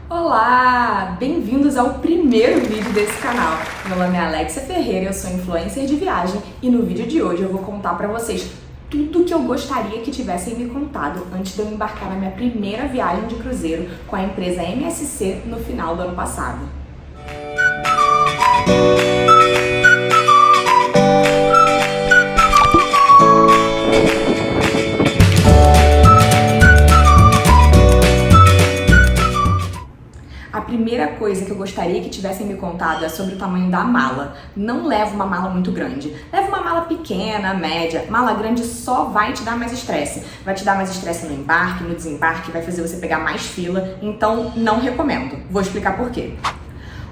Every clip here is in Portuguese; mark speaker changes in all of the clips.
Speaker 1: Olá! Bem-vindos ao primeiro vídeo desse canal. Meu nome é Alexia Ferreira, eu sou influencer de viagem e no vídeo de hoje eu vou contar pra vocês tudo que eu gostaria que tivessem me contado antes de eu embarcar na minha primeira viagem de cruzeiro com a empresa MSC no final do ano passado. A primeira coisa que eu gostaria que tivessem me contado é sobre o tamanho da mala. Não leva uma mala muito grande. Leva uma mala pequena, média. Mala grande só vai te dar mais estresse. Vai te dar mais estresse no embarque, no desembarque, vai fazer você pegar mais fila. Então, não recomendo. Vou explicar por quê.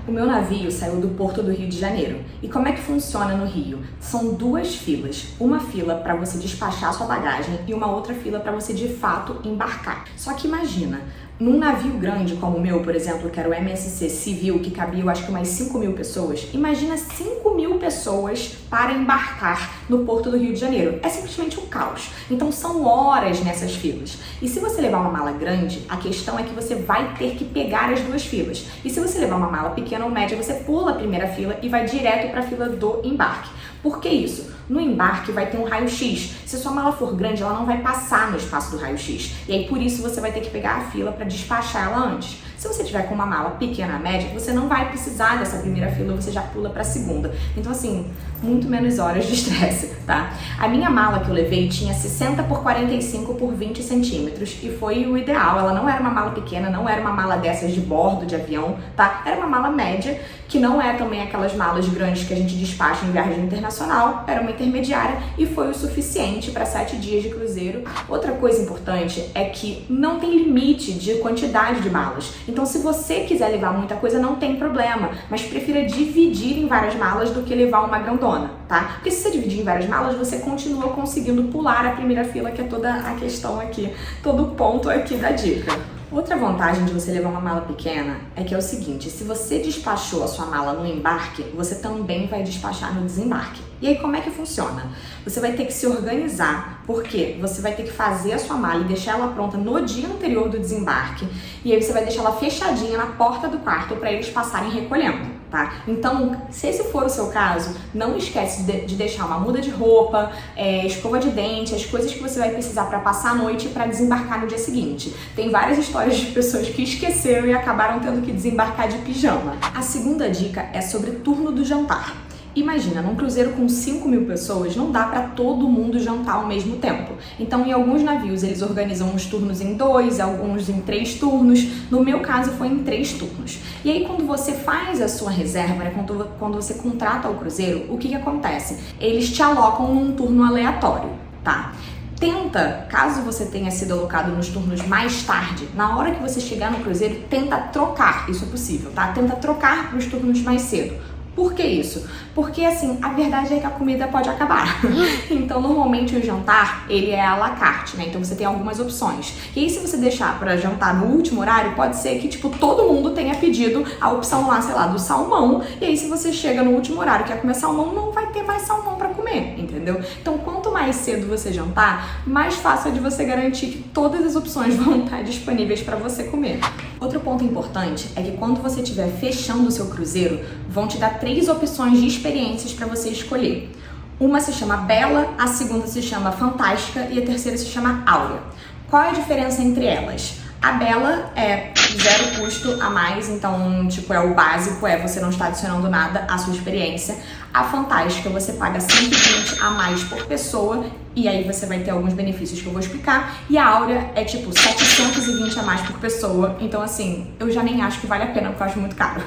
Speaker 1: O meu navio saiu do Porto do Rio de Janeiro. E como é que funciona no Rio? São duas filas. Uma fila para você despachar sua bagagem e uma outra fila para você de fato embarcar. Só que imagina, num navio grande como o meu, por exemplo, que era o MSC Civil, que cabia eu acho que umas 5.000 pessoas, imagina 5.000 pessoas para embarcar no Porto do Rio de Janeiro. É simplesmente um caos. Então são horas nessas filas. E se você levar uma mala grande, a questão é que você vai ter que pegar as duas filas. E se você levar uma mala pequena ou média, você pula a primeira fila e vai direto para a fila do embarque. Por que isso? No embarque vai ter um raio-x. Se sua mala for grande, ela não vai passar no espaço do raio-x. E aí por isso você vai ter que pegar a fila para despachar ela antes. Se você tiver com uma mala pequena, média, você não vai precisar dessa primeira fila, você já pula para a segunda. Então assim, muito menos horas de estresse, tá? A minha mala que eu levei tinha 60 por 45 por 20 centímetros e foi o ideal. Ela não era uma mala pequena, não era uma mala dessas de bordo de avião, tá? Era uma mala média, que não é também aquelas malas grandes que a gente despacha em viagem internacional, era uma intermediária e foi o suficiente para 7 dias de cruzeiro. Outra coisa importante é que não tem limite de quantidade de malas. Então, se você quiser levar muita coisa, não tem problema, mas prefira dividir em várias malas do que levar uma grandona, tá? Porque se você dividir em várias malas, você continua conseguindo pular a primeira fila, que é toda a questão aqui, todo o ponto aqui da dica. Outra vantagem de você levar uma mala pequena é que é o seguinte, se você despachou a sua mala no embarque, você também vai despachar no desembarque. E aí como é que funciona? Você vai ter que se organizar, porque você vai ter que fazer a sua mala e deixar ela pronta no dia anterior do desembarque, e aí você vai deixar ela fechadinha na porta do quarto para eles passarem recolhendo. Tá? Então, se esse for o seu caso, não esquece de deixar uma muda de roupa, escova de dente, as coisas que você vai precisar para passar a noite e para desembarcar no dia seguinte. Tem várias histórias de pessoas que esqueceram e acabaram tendo que desembarcar de pijama. A segunda dica é sobre turno do jantar. Imagina, num cruzeiro com 5.000 pessoas, não dá para todo mundo jantar ao mesmo tempo. Então, em alguns navios, eles organizam uns turnos em 2, alguns em 3 turnos. No meu caso, foi em 3 turnos. E aí, quando você faz a sua reserva, né, quando você contrata o cruzeiro, o que acontece? Eles te alocam num turno aleatório, tá? Tenta, caso você tenha sido alocado nos turnos mais tarde, na hora que você chegar no cruzeiro, tenta trocar, isso é possível, tá? Tenta trocar para os turnos mais cedo. Por que isso? Porque assim, a verdade é que a comida pode acabar. Então, normalmente o jantar, ele é à la carte, né? Então você tem algumas opções. E aí, se você deixar para jantar no último horário, pode ser que, tipo, todo mundo tenha pedido a opção lá, sei lá, do salmão. E aí, se você chega no último horário e quer comer salmão, não vai ter mais salmão para comer, entendeu? Então, quanto mais cedo você jantar, mais fácil é de você garantir que todas as opções vão estar disponíveis para você comer. Outro ponto importante é que quando você estiver fechando o seu cruzeiro, vão te dar 3 opções de experiências para você escolher. Uma se chama Bela, a segunda se chama Fantástica e a terceira se chama Áurea. Qual é a diferença entre elas? A Bela é 0 custo a mais, então, tipo, é o básico, você não está adicionando nada à sua experiência. A Fantástica, você paga 120 a mais por pessoa, e aí você vai ter alguns benefícios que eu vou explicar. E a Áurea é, tipo, 720 a mais por pessoa, então, assim, eu já nem acho que vale a pena, porque eu acho muito caro.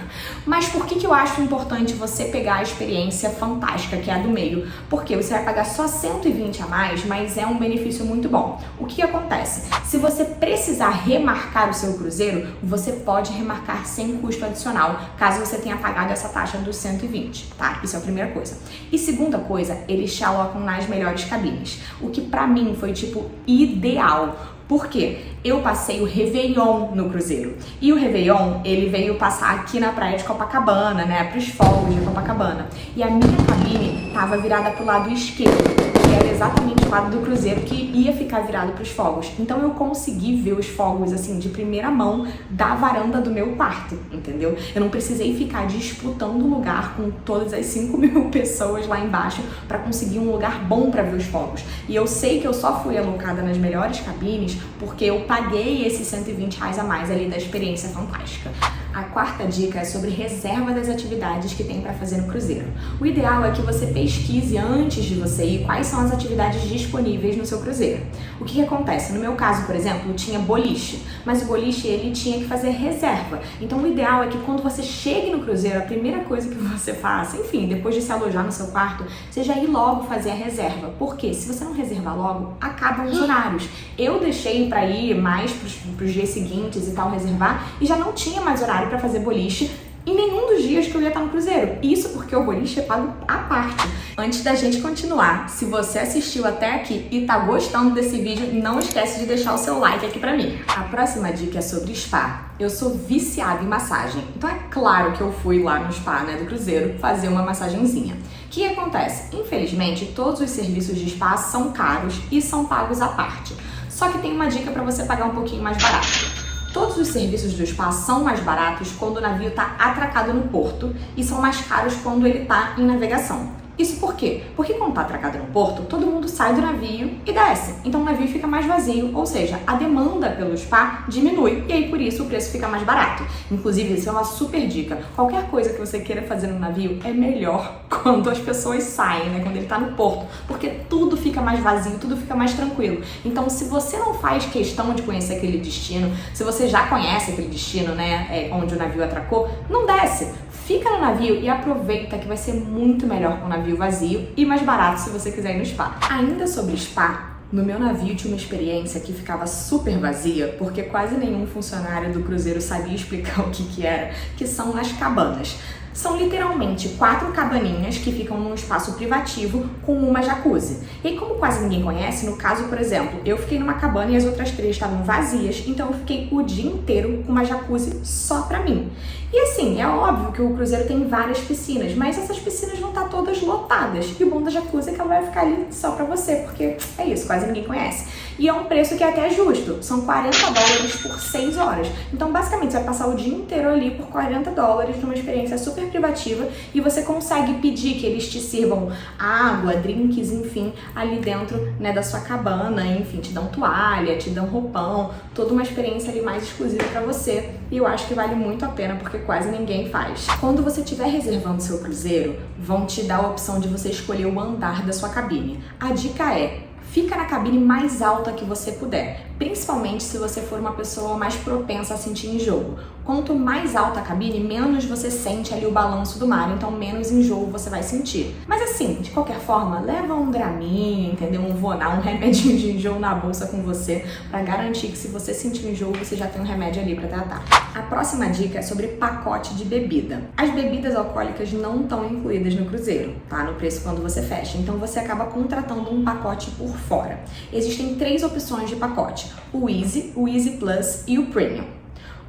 Speaker 1: Mas por que eu acho importante você pegar a experiência Fantástica, que é a do meio? Porque você vai pagar só 120 a mais, mas é um benefício muito bom. O que acontece? Se você precisar remarcar o seu cruzeiro, você pode remarcar sem custo adicional, caso você tenha pagado essa taxa dos 120, tá? Isso é a primeira coisa. E segunda coisa, eles te alocam nas melhores cabines, o que pra mim foi, tipo, ideal. Por quê? Eu passei o Réveillon no cruzeiro. E o Réveillon, ele veio passar aqui na praia de Copacabana, né? Pros fogos de Copacabana. E a minha cabine tava virada pro lado esquerdo. era exatamente o lado do cruzeiro que ia ficar virado para os fogos. Então eu consegui ver os fogos assim de primeira mão da varanda do meu quarto, entendeu? Eu não precisei ficar disputando lugar com todas as 5.000 pessoas lá embaixo para conseguir um lugar bom para ver os fogos. E eu sei que eu só fui alocada nas melhores cabines porque eu paguei esses R$120 a mais ali da experiência fantástica. A quarta dica é sobre reserva das atividades que tem para fazer no cruzeiro. O ideal é que você pesquise antes de você ir quais são as atividades disponíveis no seu cruzeiro. O que acontece? No meu caso, por exemplo, tinha boliche, mas o boliche ele tinha que fazer reserva. Então o ideal é que quando você chegue no cruzeiro, a primeira coisa que você faça, enfim, depois de se alojar no seu quarto, seja ir logo fazer a reserva. Porque se você não reservar logo, acabam os horários. Eu deixei para ir mais pros dias seguintes e tal, reservar, e já não tinha mais horário para fazer boliche em nenhum dos dias que eu ia estar no cruzeiro. Isso porque o boliche é pago à parte. Antes da gente continuar, se você assistiu até aqui e tá gostando desse vídeo, não esquece de deixar o seu like aqui pra mim. A próxima dica é sobre spa. Eu sou viciada em massagem, então é claro que eu fui lá no spa, né, do cruzeiro fazer uma massagenzinha. O que acontece? Infelizmente, todos os serviços de spa são caros e são pagos à parte. Só que tem uma dica para você pagar um pouquinho mais barato. Todos os serviços do spa são mais baratos quando o navio está atracado no porto e são mais caros quando ele está em navegação. Isso por quê? Porque quando está atracado no porto, todo mundo sai do navio e desce. Então o navio fica mais vazio, ou seja, a demanda pelo spa diminui e aí por isso o preço fica mais barato. Inclusive, isso é uma super dica. Qualquer coisa que você queira fazer no navio é melhor quando as pessoas saem, né? Quando ele está no porto, porque tudo fica mais vazio, tudo fica mais tranquilo. Então, se você não faz questão de conhecer aquele destino, se você já conhece aquele destino, né, onde o navio atracou, não desce. Fica no navio e aproveita que vai ser muito melhor com o navio vazio e mais barato se você quiser ir no spa. Ainda sobre spa, no meu navio tinha uma experiência que ficava super vazia porque quase nenhum funcionário do cruzeiro sabia explicar o que era, que são as cabanas. São literalmente 4 cabaninhas que ficam num espaço privativo com uma jacuzzi. E aí, como quase ninguém conhece, no caso, por exemplo, eu fiquei numa cabana e as outras 3 estavam vazias, então eu fiquei o dia inteiro com uma jacuzzi só pra mim. E assim, é óbvio que o cruzeiro tem várias piscinas, mas essas piscinas vão estar todas lotadas. E o bom da jacuzzi é que ela vai ficar ali só pra você, porque é isso, quase ninguém conhece. E é um preço que é até justo, são $40 por 6 horas. Então, basicamente, você vai passar o dia inteiro ali por $40 numa experiência super privativa e você consegue pedir que eles te sirvam água, drinks, enfim, ali dentro, né, da sua cabana, enfim, te dão toalha, te dão roupão, toda uma experiência ali mais exclusiva pra você. E eu acho que vale muito a pena porque quase ninguém faz. Quando você estiver reservando seu cruzeiro, vão te dar a opção de você escolher o andar da sua cabine. A dica é: fica na cabine mais alta que você puder, principalmente se você for uma pessoa mais propensa a sentir enjoo. Quanto mais alta a cabine, menos você sente ali o balanço do mar, então menos enjoo você vai sentir. Mas assim, de qualquer forma, leva um Dramin, entendeu? Um Vonal, um remedinho de enjoo na bolsa com você, pra garantir que se você sentir enjoo, você já tem um remédio ali pra tratar. A próxima dica é sobre pacote de bebida. As bebidas alcoólicas não estão incluídas no cruzeiro, tá? No preço quando você fecha, então você acaba contratando um pacote por fora. Existem 3 opções de pacote: o Easy Plus e o Premium.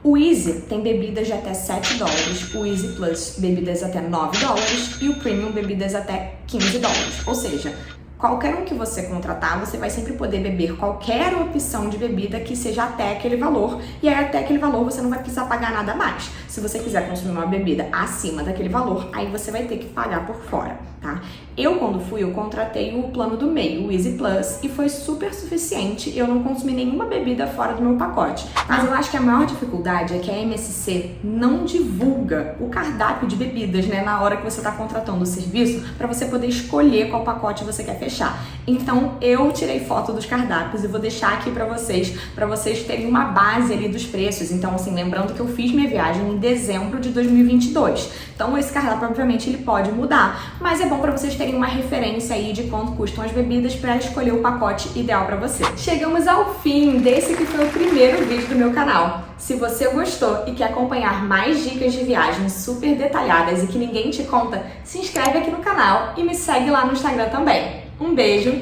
Speaker 1: O Easy tem bebidas de até $7, o Easy Plus bebidas até $9 e o Premium bebidas até $15. Ou seja, qualquer um que você contratar, você vai sempre poder beber qualquer opção de bebida que seja até aquele valor, e aí até aquele valor você não vai precisar pagar nada mais. Se você quiser consumir uma bebida acima daquele valor, aí você vai ter que pagar por fora, tá? Eu, quando fui, eu contratei o plano do meio, o Easy Plus, e foi super suficiente. Eu não consumi nenhuma bebida fora do meu pacote. Mas eu acho que a maior dificuldade é que a MSC não divulga o cardápio de bebidas, né, na hora que você está contratando o serviço, para você poder escolher qual pacote você quer fechar. Então, eu tirei foto dos cardápios e vou deixar aqui para vocês terem uma base ali dos preços. Então, assim, lembrando que eu fiz minha viagem em dezembro de 2022. Então, esse cardápio, obviamente, ele pode mudar, mas é bom para vocês terem uma referência aí de quanto custam as bebidas para escolher o pacote ideal para você. Chegamos ao fim desse que foi o primeiro vídeo do meu canal. Se você gostou e quer acompanhar mais dicas de viagem super detalhadas e que ninguém te conta, se inscreve aqui no canal e me segue lá no Instagram também. Um beijo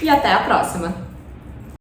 Speaker 1: e até a próxima!